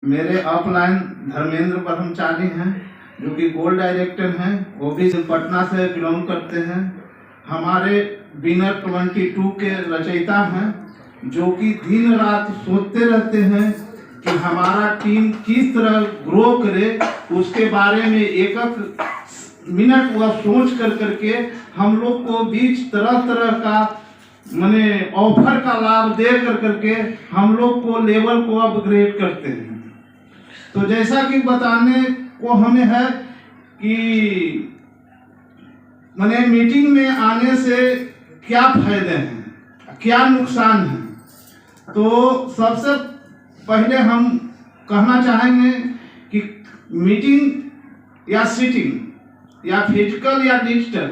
मेरे ऑफलाइन धर्मेंद्र ब्रह्मचारी हैं, जो कि गोल्ड डायरेक्टर हैं। वो भी पटना से बिलोंग करते हैं। हमारे विनर 22 के रचयिता हैं, जो कि दिन रात सोचते रहते हैं कि हमारा टीम किस तरह ग्रो करे। उसके बारे में एक मिनट वह सोच करके हम लोग को बीच तरह तरह का माने ऑफर का लाभ दे करके हम लोग को लेवल को अपग्रेड करते हैं। तो जैसा कि बताने को हमें है कि माने मीटिंग में आने से क्या फायदे हैं, क्या नुकसान है। तो सबसे पहले हम कहना चाहेंगे कि मीटिंग या सीटिंग या फिजिकल या डिजिटल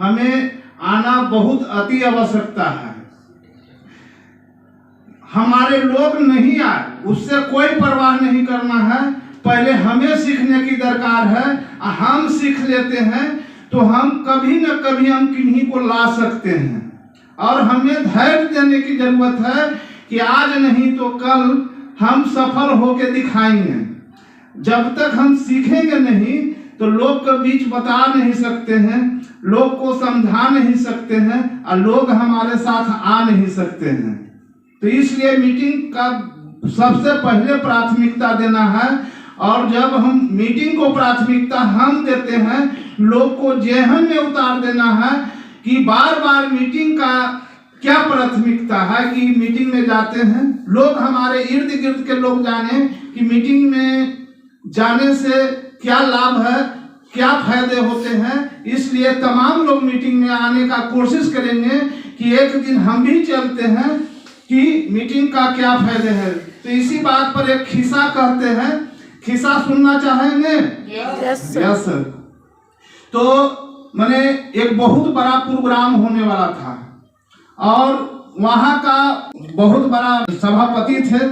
हमें आना बहुत अति आवश्यकता है। हमारे लोग नहीं आए उससे कोई परवाह नहीं करना है, पहले हमें सीखने की दरकार है। हम सीख लेते हैं तो हम कभी न कभी हम किन्हीं को ला सकते हैं। और हमें धैर्य देने की जरूरत है कि आज नहीं तो कल हम सफल होकर दिखाएंगे। जब तक हम सीखेंगे नहीं तो लोग के बीच बता नहीं सकते हैं, लोग को समझा नहीं सकते हैं और लोग हमारे साथ आ नहीं सकते हैं। तो इसलिए मीटिंग का सबसे पहले प्राथमिकता देना है। और जब हम मीटिंग को प्राथमिकता हम देते हैं, लोग को जेहन में उतार देना है कि बार बार मीटिंग का क्या प्राथमिकता है। कि मीटिंग में जाते हैं लोग, हमारे इर्द गिर्द के लोग जाने कि मीटिंग में जाने से क्या लाभ है, क्या फायदे होते हैं। इसलिए तमाम लोग मीटिंग में आने का कोशिश करेंगे कि एक दिन हम भी चलते हैं कि मीटिंग का क्या फायदे हैं। तो इसी बात पर एक खिस्सा कहते हैं, खिस्सा सुनना चाहेंगे? Yes sir. तो मैंने एक बहुत बड़ा प्रोग्राम होने वाला था और वहाँ का बहुत बड़ा सभापति थे,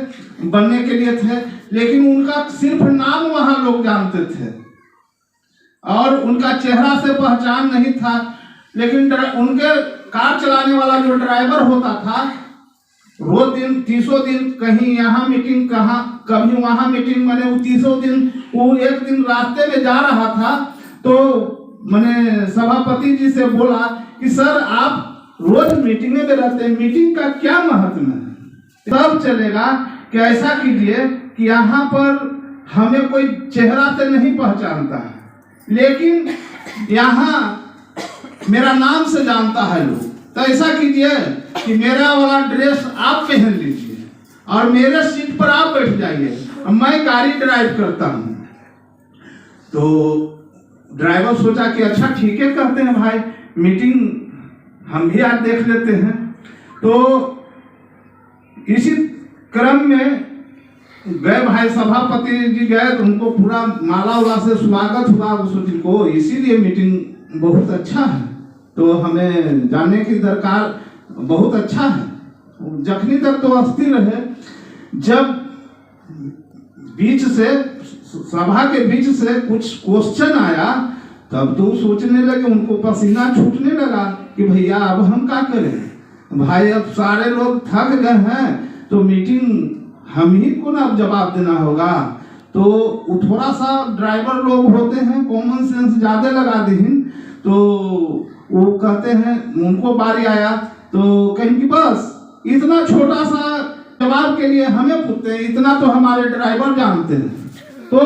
बनने के लिए थे, लेकिन उनका सिर्फ नाम वहाँ लोग जानते थे और उनका चेहरा से पहचान नहीं था। लेकिन उनके कार चलाने वाला जो ड्राइवर होता था, रोज दिन 30 दिन कहीं यहाँ मीटिंग, कहाँ कभी वहाँ मीटिंग। मैंने वो 30 दिन वो एक दिन रास्ते में जा रहा था तो मैंने सभापति जी से बोला कि सर आप रोज मीटिंग में रहते हैं, मीटिंग का क्या महत्व है। तब चलेगा कि ऐसा कीजिए कि यहाँ पर हमें कोई चेहरा से नहीं पहचानता है, लेकिन यहाँ मेरा नाम से जानता है लोग। तो ऐसा कीजिए कि मेरा वाला ड्रेस आप पहन लीजिए और मेरे सीट पर आप बैठ जाइए, मैं गाड़ी ड्राइव करता हूँ। तो ड्राइवर सोचा कि अच्छा ठीक है करते हैं भाई, मीटिंग हम भी आज देख लेते हैं। तो इसी क्रम में गए भाई, सभापति जी गए तो उनको पूरा माला उला से स्वागत हुआ उस दिन को। इसीलिए मीटिंग बहुत अच्छा है, तो हमें जाने की दरकार बहुत अच्छा है। जखनी तक तो अस्थिर रहे, जब बीच से सभा के बीच से कुछ क्वेश्चन आया तब तो सोचने लगे, उनको पसीना छूटने लगा कि भैया अब हम क्या करें भाई, अब सारे लोग थक गए हैं तो मीटिंग हम ही को ना अब जवाब देना होगा। तो वो थोड़ा सा ड्राइवर लोग होते हैं, कॉमन सेंस ज्यादा लगा दीन, तो वो कहते हैं, उनको बारी आया तो कहें कि बस इतना छोटा सा जवाब के लिए हमें पूछते हैं, इतना तो हमारे ड्राइवर जानते हैं। तो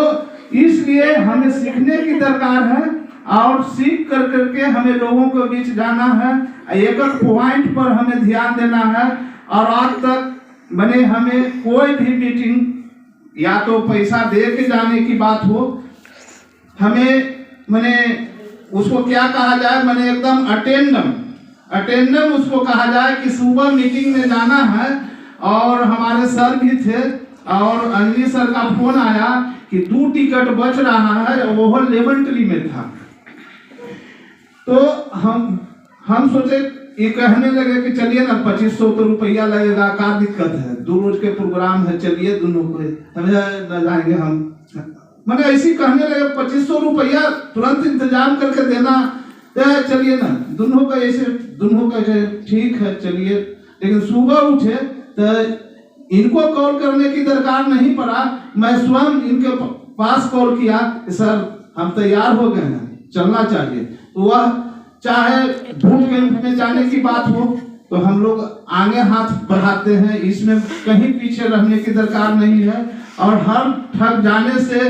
इसलिए हमें सीखने की दरकार है और सीख करके हमें लोगों के बीच जाना है, एक एक पॉइंट पर हमें ध्यान देना है। और आज तक मैंने हमें कोई भी मीटिंग या तो पैसा दे के जाने की बात हो, हमें मैंने उसको क्या कहा जाए, मैंने एकदम अटेंडम उसको कहा जाए कि सुबह मीटिंग में जाना है। और हमारे सर भी थे और अनिल सर का फोन आया कि 2 टिकट बच रहा है, वो लेवेंटली में था। तो हम सोचे, ये कहने लगे कि चलिए ना 2500 तो रुपया लगेगा, क्या दिक्कत है, 2 रोज के प्रोग्राम है, चलिए दोनों को हमें जाएंगे हम। मैंने ऐसी कहने लगे 2500 रुपया तुरंत इंतजाम करके देना, तो चलिए ना दोनों का ऐसे ठीक है चलिए। लेकिन सुबह उठे तो इनको कॉल करने की दरकार नहीं पड़ा, मैं स्वयं इनके पास कॉल किया कि सर हम तैयार हो गए हैं, चलना चाहिए। तो वह चाहे बूट कैंप में जाने की बात हो तो हम लोग आगे हाथ बढ़ाते हैं, इसमें कहीं पीछे रहने की दरकार नहीं है। और हर ठग जाने से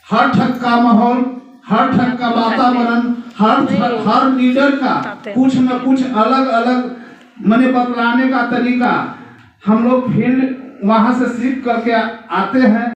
हर ठग का माहौल, हर ठग का वातावरण, हर लीडर का कुछ न कुछ अलग अलग मने बतलाने का तरीका हम लोग फील्ड वहां से सीख करके आते हैं।